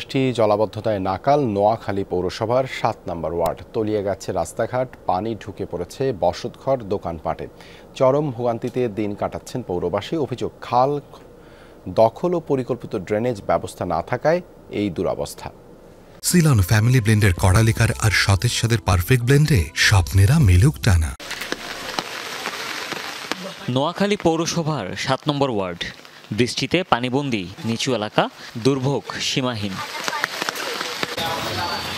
বৃষ্টি জলাবদ্ধতায় নাকাল নোয়াখালী পৌরসভার ৭ নম্বর ওয়ার্ড, তলিয়ে গেছে রাস্তাঘাট, পানি ঢুকে পড়েছে বসতঘর, দোকানপাটে। চরম ভোগান্তিতে দিন কাটাচ্ছেন পৌরবাসী। অভিযোগ, খাল দখল ও পরিকল্পিত ড্রেনেজ ব্যবস্থা না থাকায় এই দুরবস্থা। সিলন ফ্যামিলি ব্লেন্ডের কড়ালিকার আর সতেজ স্বাদের পারফেক্ট ব্লেন্ডে স্বপ্নেরা মেলুক টানা। নোয়াখালী পৌরসভার ৭ নম্বর ওয়ার্ড, বৃষ্টিতে পানিবন্দী নিচু এলাকা, দুর্ভোগ সীমাহীন।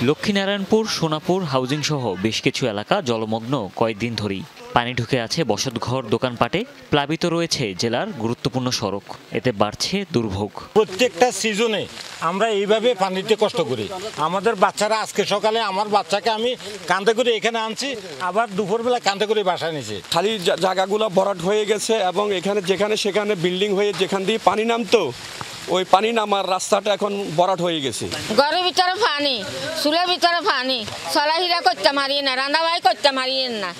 লক্ষ্মীনারায়ণপুর, সোনাপুর হাউজিং সহ বেশ কিছু এলাকা জলমগ্ন কয়েকদিন ধরেই। পানি ঢুকে আছে বসতঘর, দোকানপাটে, প্লাবিত রয়েছে জেলার গুরুত্বপূর্ণ সড়ক। এতে বাড়ছে দুর্ভোগ। প্রত্যেকটা সিজনে আমরা এইভাবে পানিতে কষ্ট করি। আমাদের বাচ্চারা, আজকে সকালে আমার বাচ্চাকে আমি কাঁধে করে এখানে আনছি, আবার দুপুরবেলা কাঁধে করে বাসায় নিয়েছি। খালি জায়গাগুলো ভরাট হয়ে গেছে এবং এখানে যেখানে সেখানে বিল্ডিং হয়ে যেখান দিয়ে পানি নামতো, ওই পানি নামার রাস্তাটা এখন ভরাট হয়ে গেছে। ঘরের ভিতরে পানি, চুলের ভিতরে পানি, চলাহিরা করতে মারিয়ে না, রান্নাবাড়ি করতে মারিয়ে না।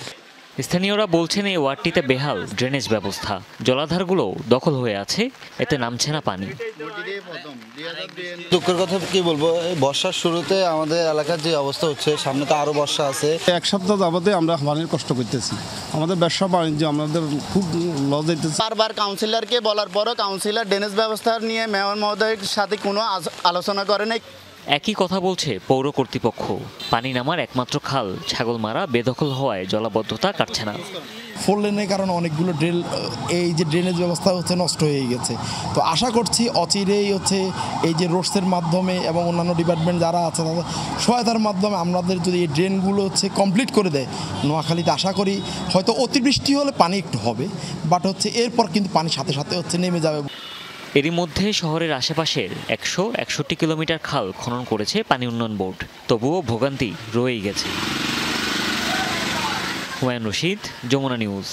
স্থানীয়রা বলছেন এই ওয়ার্ডটিতে বেহাল ড্রেনেজ ব্যবস্থা, জলাধারগুলো দখল হয়ে আছে, এতে নামছে না পানি। দুঃখের কথা কি বলবো, এই বর্ষার শুরুতে আমাদের এলাকার যে অবস্থা হচ্ছে, সামনে তো আরো বর্ষা আছে। এক সপ্তাহ যাবতে আমরা পানির কষ্ট করতেছি, আমাদের ব্যবসা বাণিজ্য আমাদের খুব লস হইতেছে। বারবার কাউন্সিলরকে বলার পরও কাউন্সিলর ড্রেনেজ ব্যবস্থা নিয়ে মেয়র মহোদয়ের সাথে কোনো আলোচনা করে নাই। একই কথা বলছে পৌর কর্তৃপক্ষ। পানি নামার একমাত্র খাল ছাগলমারা বেদখল হওয়ায় জলাবদ্ধতা কাটছে না। 4 লেনের কারণে অনেকগুলো এই যে ড্রেনেজ ব্যবস্থা হচ্ছে নষ্ট হয়ে গেছে। তো আশা করছি অচিরেই হচ্ছে এই যে রোডসের মাধ্যমে এবং অন্যান্য ডিপার্টমেন্ট যারা আছে তাদের সহায়তার মাধ্যমে আমাদের যদি এই ড্রেনগুলো হচ্ছে কমপ্লিট করে দেয় নোয়াখালীতে, আশা করি হয়তো অতিবৃষ্টি হলে পানি একটু হবে, বাট হচ্ছে এরপর কিন্তু পানি সাথে সাথে হচ্ছে নেমে যাবে। এরই মধ্যে শহরের আশেপাশের 161 কিলোমিটার খাল খনন করেছে পানি উন্নয়ন বোর্ড। তবুও ভোগান্তি রয়েই গেছে। হুমায়ুন রশিদ, যমুনা নিউজ।